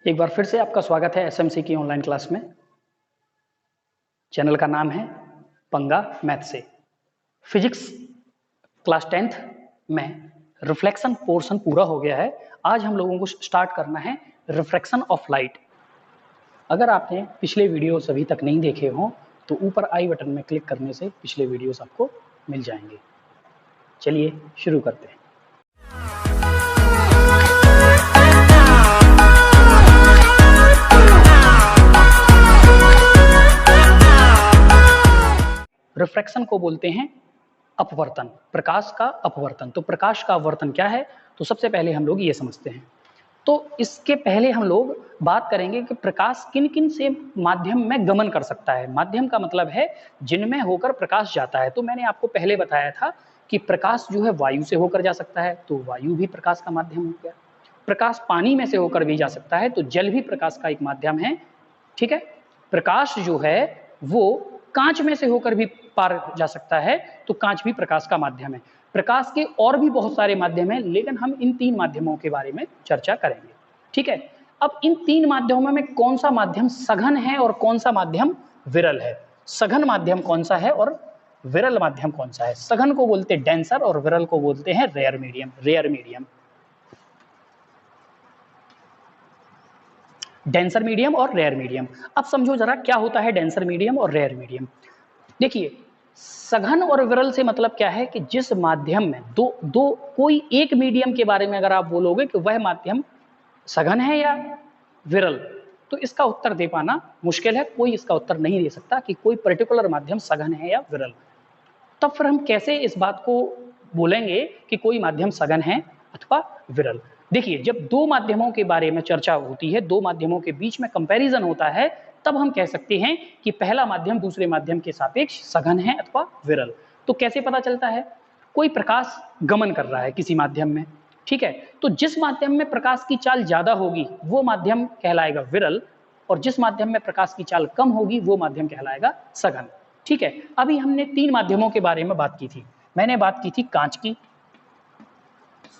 एक बार फिर से आपका स्वागत है एसएमसी की ऑनलाइन क्लास में। चैनल का नाम है पंगा मैथ से। फिजिक्स क्लास 10th में रिफ्लेक्शन पोर्शन पूरा हो गया है। आज हम लोगों को स्टार्ट करना है रिफ्रैक्शन ऑफ लाइट। अगर आपने पिछले वीडियोस अभी तक नहीं देखे हों तो ऊपर आई बटन में क्लिक करने से पिछले वीडियोस आपको मिल जाएंगे। चलिए शुरू करते हैं। रिफ्रैक्शन को बोलते हैं अपवर्तन, प्रकाश का अपवर्तन। तो प्रकाश का अपवर्तन क्या है, तो सबसे पहले हम लोग ये समझते हैं। तो इसके पहले हम लोग बात करेंगे कि प्रकाश किन किन से माध्यम में गमन कर सकता है। माध्यम का मतलब है जिनमें होकर प्रकाश जाता है। तो मैंने आपको पहले बताया था कि प्रकाश जो है वायु से होकर जा सकता है, तो वायु भी प्रकाश का माध्यम हो गया। प्रकाश पानी में से होकर भी जा सकता है, तो जल भी प्रकाश का एक माध्यम है। ठीक है। प्रकाश जो है वो कांच में से होकर भी पार जा सकता है, तो कांच भी प्रकाश का माध्यम है। प्रकाश के और भी बहुत सारे माध्यम हैं, लेकिन हम इन तीन माध्यमों के बारे में चर्चा करेंगे। ठीक है। अब इन तीन माध्यमों में कौन सा माध्यम सघन है और कौन सा माध्यम विरल है। सघन माध्यम कौन सा है और विरल माध्यम कौन सा है। सघन को बोलते हैं डेंसर और विरल को बोलते हैं rare medium. Rare medium, denser medium और रेयर मीडियम। अब समझो जरा क्या होता है डेंसर मीडियम और रेयर मीडियम। देखिए, सघन और विरल से मतलब क्या है कि जिस माध्यम में दो कोई एक मीडियम के बारे में अगर आप बोलोगे कि वह माध्यम सघन है या विरल, तो इसका उत्तर दे पाना मुश्किल है। कोई इसका उत्तर नहीं दे सकता कि कोई पर्टिकुलर माध्यम सघन है या विरल। तब फिर हम कैसे इस बात को बोलेंगे कि कोई माध्यम सघन है अथवा विरल। देखिए, जब दो माध्यमों के बारे में चर्चा होती है, दो माध्यमों के बीच में कंपैरिजन होता है, तब हम कह सकते हैं कि पहला माध्यम दूसरे माध्यम के सापेक्ष सघन है अथवा विरल। तो कैसे पता चलता है। कोई प्रकाश गमन कर रहा है किसी माध्यम में, ठीक है, तो जिस माध्यम में प्रकाश की चाल ज्यादा होगी वो माध्यम कहलाएगा विरल, और जिस माध्यम में प्रकाश की चाल कम होगी वो माध्यम कहलाएगा सघन। ठीक है। अभी हमने तीन माध्यमों के बारे में बात की थी। मैंने बात की थी कांच की,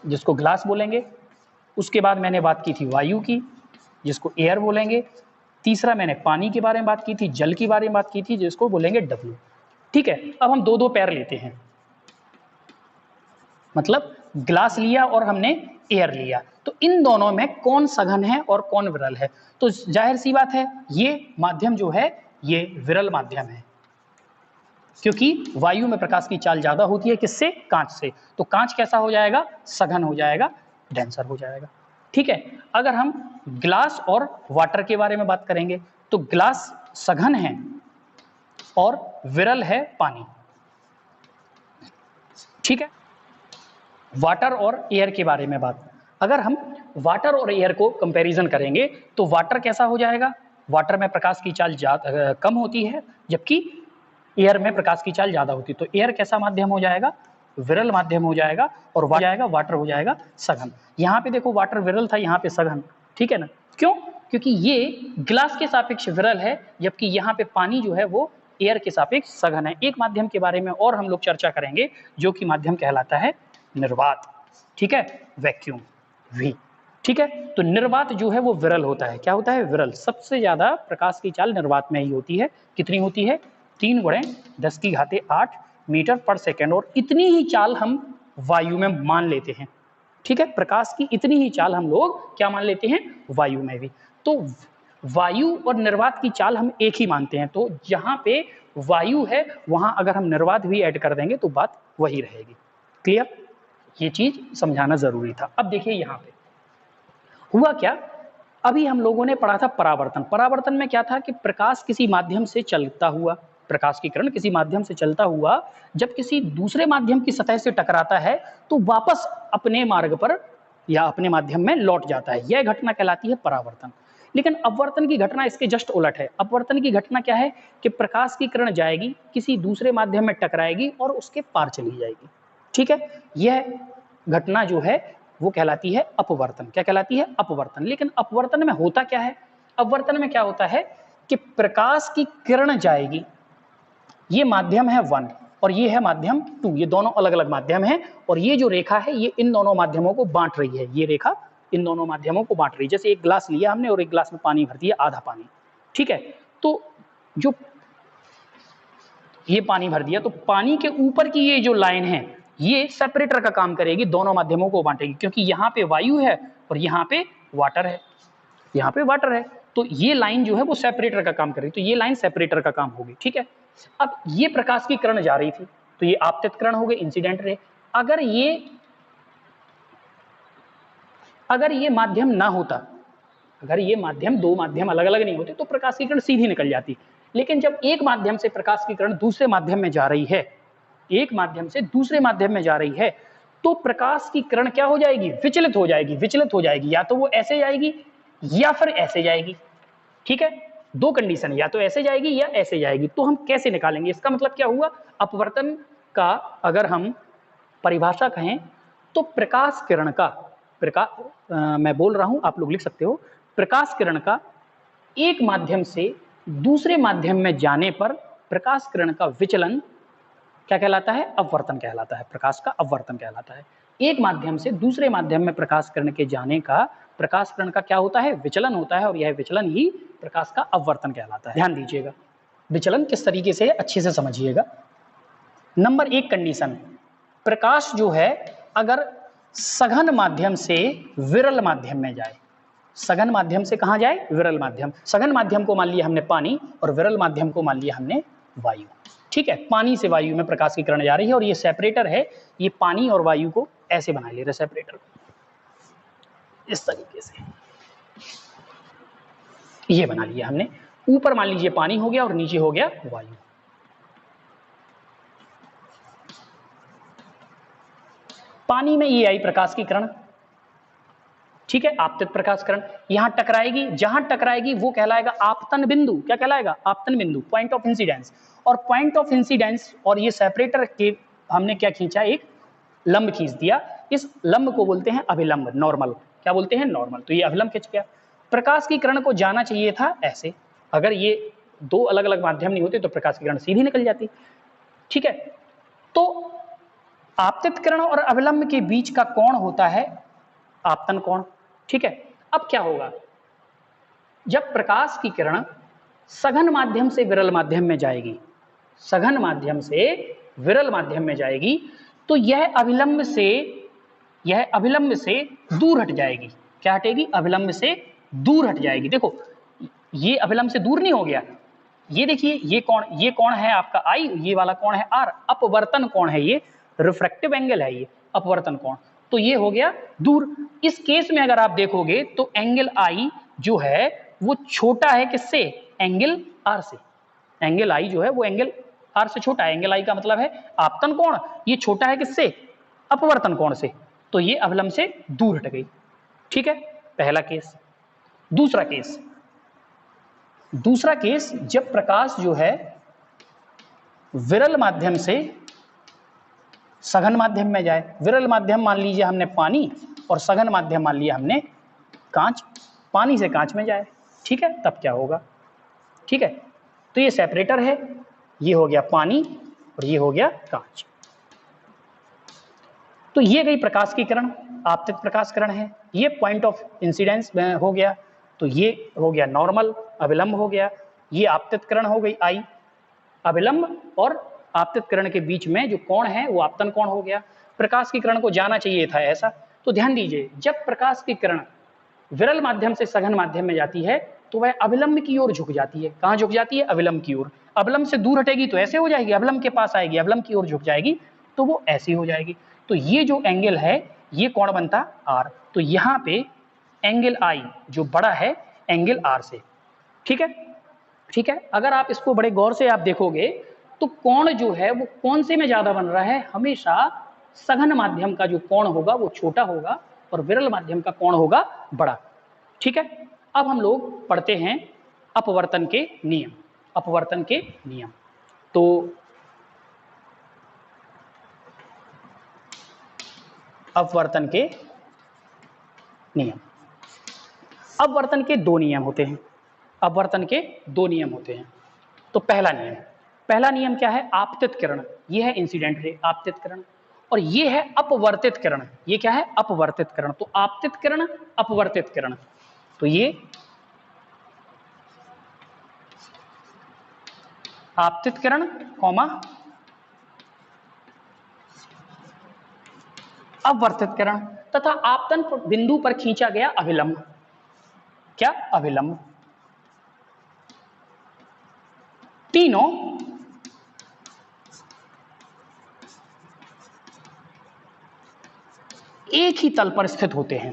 जिसको ग्लास बोलेंगे। उसके बाद मैंने बात की थी वायु की, जिसको एयर बोलेंगे। तीसरा मैंने पानी के बारे में बात की थी, जल के बारे में बात की थी, जिसको बोलेंगे डब्ल्यू। ठीक है। अब हम दो दो पैर लेते हैं, मतलब ग्लास लिया और हमने एयर लिया, तो इन दोनों में कौन सघन है और कौन विरल है। तो जाहिर सी बात है ये माध्यम जो है ये विरल माध्यम है, क्योंकि वायु में प्रकाश की चाल ज्यादा होती है। किससे? कांच से। तो कांच कैसा हो जाएगा? सघन हो जाएगा, डेंसर हो जाएगा। ठीक है। अगर हम ग्लास और वाटर के बारे में बात करेंगे तो ग्लास सघन है और विरल है पानी। ठीक है। वाटर और एयर के बारे में बात, अगर हम वाटर और एयर को कंपैरिजन करेंगे तो वाटर कैसा हो जाएगा? वाटर में प्रकाश की चाल कम होती है, जबकि एयर में प्रकाश की चाल ज्यादा होती है। तो एयर कैसा माध्यम हो जाएगा? विरल माध्यम हो जाएगा, और वाटर हो जाएगा सघन। यहाँ पे देखो वाटर विरल था, यहाँ पे सघन। ठीक है ना। क्यों? क्योंकि ये ग्लास के सापेक्ष विरल है, जबकि यहाँ पे पानी जो है वो एयर के सापेक्ष सघन है। एक माध्यम के बारे में और हम लोग चर्चा करेंगे, जो कि माध्यम कहलाता है निर्वात। ठीक है, वैक्यूम वी। ठीक है। तो निर्वात जो है वो विरल होता है। क्या होता है? विरल। सबसे ज्यादा प्रकाश की चाल निर्वात में ही होती है। कितनी होती है? 3×10⁸ मीटर पर सेकेंड। और इतनी ही चाल हम वायु में मान लेते हैं। ठीक है। प्रकाश की इतनी ही चाल हम लोग क्या मान लेते हैं? वायु में भी। तो वायु और निर्वात की चाल हम एक ही मानते हैं। तो जहां पे वायु है वहां अगर हम निर्वात भी ऐड कर देंगे तो बात वही रहेगी। क्लियर? ये चीज समझाना जरूरी था। अब देखिए यहां पे हुआ क्या। अभी हम लोगों ने पढ़ा था परावर्तन। परावर्तन में क्या था कि प्रकाश किसी माध्यम से चलता हुआ, प्रकाश की किरण किसी माध्यम से चलता हुआ जब किसी दूसरे माध्यम की सतह से टकराता है तो वापस अपने मार्ग पर या अपने माध्यम में लौट जाता है। यह घटना कहलाती है परावर्तन। लेकिन अपवर्तन की घटना इसके जस्ट उलट है। अपवर्तन की घटना क्या है कि प्रकाश की किरण जाएगी, किसी दूसरे माध्यम में टकराएगी और उसके पार चली जाएगी। ठीक है। यह घटना जो है वो कहलाती है अपवर्तन। क्या कहलाती है? अपवर्तन। लेकिन अपवर्तन में होता क्या है? अपवर्तन में क्या होता है कि प्रकाश की किरण जाएगी, ये माध्यम है 1 और ये है माध्यम 2। ये दोनों अलग अलग माध्यम हैं, और ये जो रेखा है ये इन दोनों माध्यमों को बांट रही है। ये रेखा इन दोनों माध्यमों को बांट रही है। जैसे एक ग्लास लिया हमने और एक ग्लास में पानी भर दिया, आधा पानी, ठीक है, तो जो ये पानी भर दिया, तो पानी के ऊपर की ये जो लाइन है ये सेपरेटर का काम करेगी, दोनों माध्यमों को बांटेगी, क्योंकि यहाँ पे वायु है और यहाँ पे वाटर है, यहाँ पे वाटर है, तो ये लाइन जो है वो सेपरेटर का काम करेगी, तो ये लाइन सेपरेटर का काम होगी, ठीक है। अब ये प्रकाश की किरण जा रही थी, तो ये आपतित किरण हो गई, इंसिडेंट रे। अगर ये माध्यम ना होता, अगर ये माध्यम, दो माध्यम अलग अलग नहीं होते, तो प्रकाश की किरण सीधी निकल जाती। लेकिन जब एक माध्यम से प्रकाश की किरण दूसरे माध्यम में जा रही है, एक माध्यम से दूसरे माध्यम में जा रही है, तो प्रकाश की किरण क्या हो जाएगी, विचलित हो जाएगी, विचलित हो जाएगी, या तो वो ऐसे जाएगी या फिर ऐसे जाएगी, ठीक है। दो कंडीशन, या तो ऐसे जाएगी या ऐसे जाएगी। तो हम कैसे निकालेंगे, इसका मतलब क्या हुआ, अपवर्तन का अगर हम परिभाषा कहें तो प्रकाश किरण का, मैं बोल रहा हूं, आप लोग लिख सकते हो, प्रकाश किरण का एक माध्यम से दूसरे माध्यम में जाने पर प्रकाश किरण का विचलन क्या कहलाता है, अपवर्तन कहलाता है, प्रकाश का अपवर्तन कहलाता है। एक माध्यम से दूसरे माध्यम में प्रकाश किरण के जाने का, प्रकाश किरण का क्या होता है, विचलन होता है, और यह विचलन ही प्रकाश का अपवर्तन कहलाता है। ध्यान दीजिएगा, विचलन किस तरीके से अच्छे से समझिएगा। नंबर एक कंडीशन, प्रकाश जो है अगर सघन माध्यम से विरल माध्यम में जाए, सघन माध्यम से कहां जाए, विरल माध्यम। सघन माध्यम को मान लिया हमने पानी और विरल माध्यम को मान लिया हमने वायु, ठीक है। पानी से वायु में प्रकाश की किरण जा रही है और ये सेपरेटर है, ये पानी और वायु को ऐसे बना ले रहे सेपरेटर को, इस तरीके से ये बना लिया हमने। ऊपर मान लीजिए पानी हो गया और नीचे हो गया वायु। पानी में ये आई प्रकाश की किरण, ठीक है, आपतित प्रकाश किरण यहां टकराएगी, जहां टकराएगी वो कहलाएगा आपतन बिंदु। क्या कहलाएगा, आपतन बिंदु, पॉइंट ऑफ इंसिडेंस। और पॉइंट ऑफ इंसिडेंस और ये सेपरेटर के हमने क्या खींचा, एक लंब खींच दिया, इस लंब को बोलते हैं अभिलंब, नॉर्मल। क्या बोलते हैं, नॉर्मल। तो ये अभिलंब खिंच गया। प्रकाश की किरण को जाना चाहिए था ऐसे, अगर ये दो अलग अलग माध्यम नहीं होते तो प्रकाश की किरण सीधी निकल जाती, ठीक है। तो आपतित किरण और अभिलंब के बीच का कोण होता है आपतन कोण, ठीक है। अब क्या होगा, जब प्रकाश की किरण सघन माध्यम से विरल माध्यम में जाएगी, सघन माध्यम से विरल माध्यम में जाएगी, तो यह अभिलंब से दूर हट जाएगी। क्या हटेगी, अभिलंब से दूर हट जाएगी। देखो ये अभिलंब से दूर नहीं हो गया, ये देखिए ये कोण है आपका आई, ये वाला कोण है आर, अपवर्तन कोण है, ये रिफ्रैक्टिव एंगल है, ये अपवर्तन कोण, तो ये हो गया दूर। इस केस में अगर आप देखोगे तो एंगल आई जो है वो छोटा है किससे, एंगल आर से। एंगल आई जो है वो एंगल आर से छोटा है। एंगल आई का मतलब है आपतन कोण, ये छोटा है किससे, अपवर्तन कोण से, तो ये अभिलंब से दूर हट गई, ठीक है, पहला केस। दूसरा केस जब प्रकाश जो है विरल माध्यम से सघन माध्यम में जाए, विरल माध्यम मान लीजिए हमने पानी और सघन माध्यम मान लिया हमने कांच, पानी से कांच में जाए, ठीक है, तब क्या होगा, ठीक है। तो ये सेपरेटर है, ये हो गया पानी और ये हो गया कांच। तो ये गई प्रकाश की किरण, आपतित प्रकाश किरण है, ये पॉइंट ऑफ इंसिडेंस हो गया, तो ये हो गया नॉर्मल, अभिलंब हो गया, ये आपतित किरण हो गई आई, अभिलंब और आपतित किरण के बीच में जो कोण है वो आपतन कोण हो गया। प्रकाश की किरण को जाना चाहिए था ऐसा। तो ध्यान दीजिए, जब प्रकाश की किरण विरल माध्यम से सघन माध्यम में जाती है तो वह अभिलंब की ओर झुक जाती है। कहां झुक जाती है, अभिलंब की ओर। अभिलंब से दूर हटेगी तो ऐसे हो जाएगी, अभिलंब के पास आएगी, अभिलंब की ओर झुक जाएगी तो वो ऐसी हो जाएगी। तो ये जो एंगल है ये कोण बनता आर, तो यहां पे एंगल आई जो बड़ा है एंगल आर से, ठीक है, ठीक है। अगर आप इसको बड़े गौर से आप देखोगे तो कोण जो है वो कौन से में ज्यादा बन रहा है, हमेशा सघन माध्यम का जो कोण होगा वो छोटा होगा और विरल माध्यम का कोण होगा बड़ा, ठीक है। अब हम लोग पढ़ते हैं अपवर्तन के नियम, अपवर्तन के नियम। तो अपवर्तन के नियम, अपवर्तन के दो नियम होते हैं, अपवर्तन के दो नियम होते हैं। तो पहला नियम क्या है, आपतित किरण, यह है इंसिडेंट रे, आपतित किरण, और ये है अपवर्तित किरण। ये क्या है? अपवर्तित किरण। तो आपतित किरण, अपवर्तित किरण। तो ये आपतित किरण कॉमा अपवर्तित किरण तथा आपतन बिंदु पर खींचा गया अभिलंब। क्या? अभिलंब। तीनों एक ही तल पर स्थित होते हैं।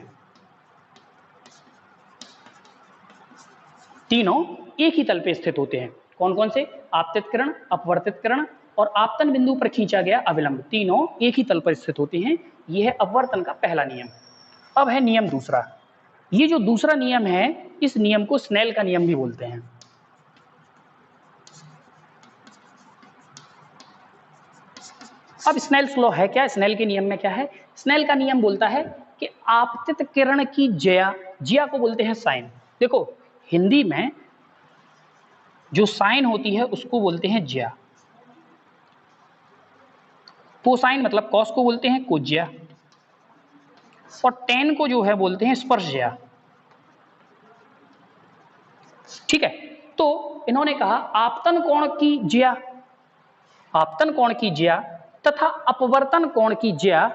तीनों एक ही तल पे स्थित होते हैं। कौन कौन से? आपतित किरण, अपवर्तित किरण और आपतन बिंदु पर खींचा गया अभिलंब। तीनों एक ही तल पर स्थित होते हैं। यह है अपवर्तन का पहला नियम। अब है नियम दूसरा। ये जो दूसरा नियम है, इस नियम को स्नेल का नियम भी बोलते हैं। अब स्नेल्स लॉ है क्या? स्नेल के नियम में क्या है? स्नेल का नियम बोलता है कि आपतित किरण की ज्या, ज्या को बोलते हैं साइन। देखो हिंदी में जो साइन होती है उसको बोलते हैं ज्या। कोसाइन मतलब कॉस को बोलते हैं कोज्या, और टेन को जो है बोलते हैं स्पर्शज्या। ठीक है, तो इन्होंने कहा आपतन कोण की ज्या, आपतन कोण की ज्या तथा अपवर्तन कोण की ज्या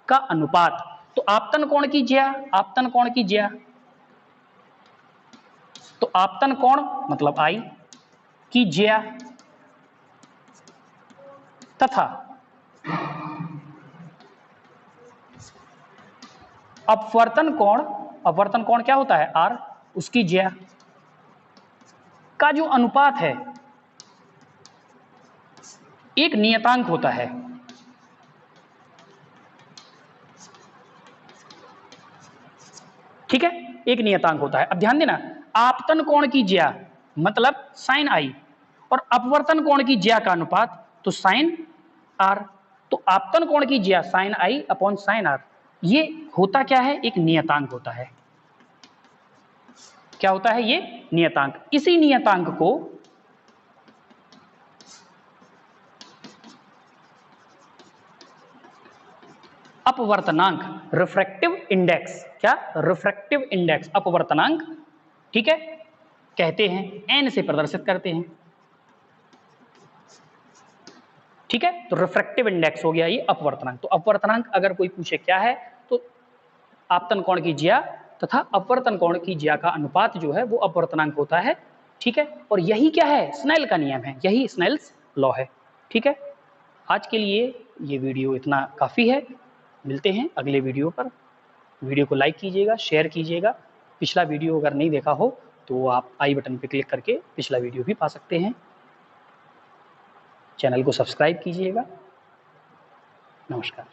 का अनुपात। तो आपतन कोण की ज्या, आपतन कोण की ज्या, तो आपतन कोण मतलब आई की ज्या तथा अपवर्तन कोण, अपवर्तन कोण क्या होता है? आर, उसकी ज्या का जो अनुपात है एक नियतांक होता है। ठीक है, एक नियतांक होता है। अब ध्यान देना, आपतन कोण की ज्या मतलब साइन आई और अपवर्तन कोण की ज्या का अनुपात तो साइन आर। तो आपतन कोण की ज्या sine i upon sine r, ये होता क्या है? एक नियतांक होता है। क्या होता है? ये नियतांक। इसी नियतांक को अपवर्तनांक, रिफ्रैक्टिव इंडेक्स, क्या? रिफ्रैक्टिव इंडेक्स, अपवर्तनांक, ठीक है, कहते हैं। एन से प्रदर्शित करते हैं। ठीक है, तो रिफ्रैक्टिव इंडेक्स हो गया ये अपवर्तनांक। तो अपवर्तनांक अगर कोई पूछे क्या है, तो आपतन कोण की ज्या तथा अपवर्तन कोण की ज्या का अनुपात जो है वो अपवर्तनांक होता है। ठीक है, और यही क्या है? स्नेल का नियम है, यही स्नेल्स लॉ है। ठीक है, आज के लिए ये वीडियो इतना काफ़ी है। मिलते हैं अगले वीडियो पर। वीडियो को लाइक कीजिएगा, शेयर कीजिएगा। पिछला वीडियो अगर नहीं देखा हो तो आप आई बटन पर क्लिक करके पिछला वीडियो भी पा सकते हैं। चैनल को सब्सक्राइब कीजिएगा। नमस्कार।